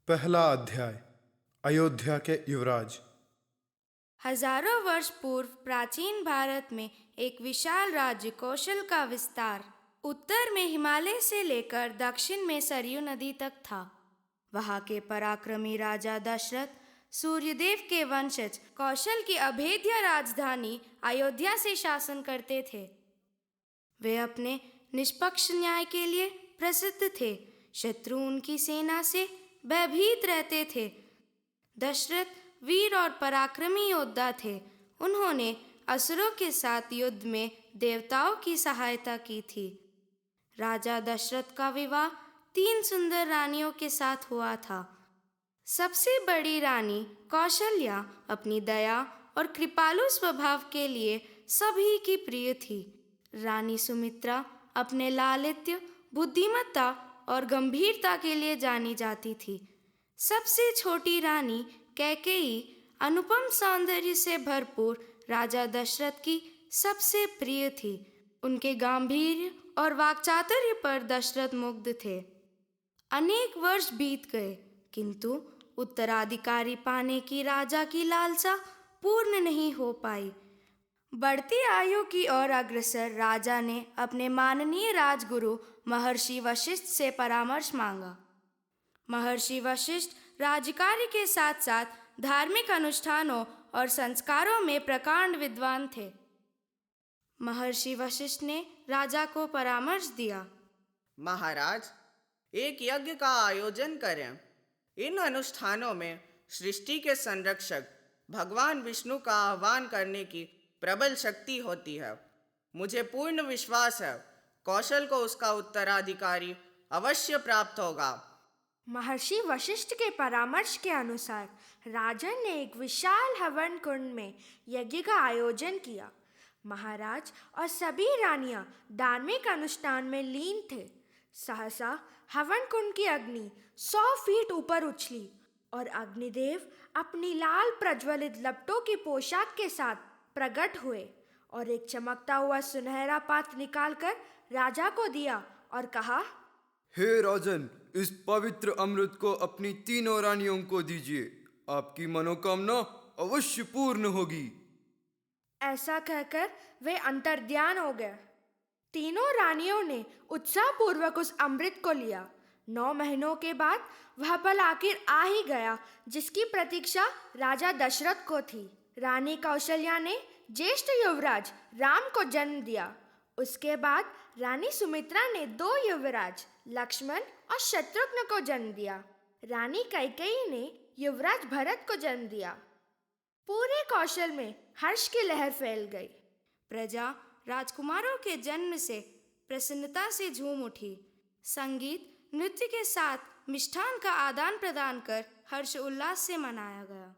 पहला अध्याय। अयोध्या के युवराज। हजारों वर्ष पूर्व प्राचीन भारत में एक विशाल राज्य कौशल का विस्तार उत्तर में हिमालय से लेकर दक्षिण में सरयू नदी तक था। वहां के पराक्रमी राजा दशरथ सूर्यदेव के वंशज कौशल की अभेद्य राजधानी अयोध्या से शासन करते थे। वे अपने निष्पक्ष न्याय के लिए प्रसिद्ध थे। शत्रु उनकी सेना से भयभीत रहते थे। दशरथ वीर और पराक्रमी योद्धा थे। उन्होंने असुरों के साथ युद्ध में देवताओं की सहायता की थी। राजा दशरथ का विवाह 3 सुंदर रानियों के साथ हुआ था। सबसे बड़ी रानी कौशल्या अपनी दया और कृपालु स्वभाव के लिए सभी की प्रिय थी। रानी सुमित्रा अपने लालित्य, बुद्धिमत्ता और गंभीरता के लिए जानी जाती थी। सबसे छोटी रानी कैकेयी अनुपम सौंदर्य से भरपूर राजा दशरथ की सबसे प्रिय थी। उनके गांभीर्य और वाक्चातुर्य पर दशरथ मुग्ध थे। अनेक वर्ष बीत गए, किंतु उत्तराधिकारी पाने की राजा की लालसा पूर्ण नहीं हो पाई। बढ़ती आयु की ओर अग्रसर राजा ने अपने माननीय राजगुरु महर्षि वशिष्ठ से परामर्श मांगा। महर्षि वशिष्ठ राजकार्य के साथ साथ धार्मिक अनुष्ठानों और संस्कारों में प्रकांड विद्वान थे। महर्षि वशिष्ठ ने राजा को परामर्श दिया। महाराज, एक यज्ञ का आयोजन करें। इन अनुष्ठानों में सृष्टि के संरक्षक भगवान विष्णु का आह्वान करने की प्रबल शक्ति होती है। मुझे पूर्ण विश्वास है कौशल को उसका उत्तराधिकारी अवश्य प्राप्त होगा। महर्षि वशिष्ठ के परामर्श के अनुसार राजन ने एक विशाल हवन कुंड में यज्ञ का आयोजन किया। महाराज और सभी रानियां धार्मिक अनुष्ठान में लीन थे। सहसा हवन कुंड की अग्नि 100 फीट ऊपर उछली और अग्निदेव अपनी लाल प्रज्वलित लपटों की पोशाक के साथ प्रकट हुए और एक चमकता हुआ सुनहरा पात्र निकालकर राजा को दिया और कहा, हे राजन, इस पवित्र अमृत को अपनी 3 रानियों को दीजिए। आपकी मनोकामना अवश्य पूर्ण होगी। ऐसा कहकर वे अंतर्ध्यान हो गए। 3 रानियों ने उत्साहपूर्वक उस अमृत को लिया। 9 महीनों के बाद वह पल आखिर आ ही गया जिसकी प्रतीक्षा राजा दशरथ को थी। रानी कौशल्या ने ज्येष्ठ युवराज राम को जन्म दिया। उसके बाद रानी सुमित्रा ने 2 युवराज लक्ष्मण और शत्रुघ्न को जन्म दिया। रानी कैकेयी ने युवराज भरत को जन्म दिया। पूरे कौशल में हर्ष की लहर फैल गई। प्रजा राजकुमारों के जन्म से प्रसन्नता से झूम उठी। संगीत नृत्य के साथ मिष्ठान का आदान प्रदान कर हर्ष उल्लास से मनाया गया।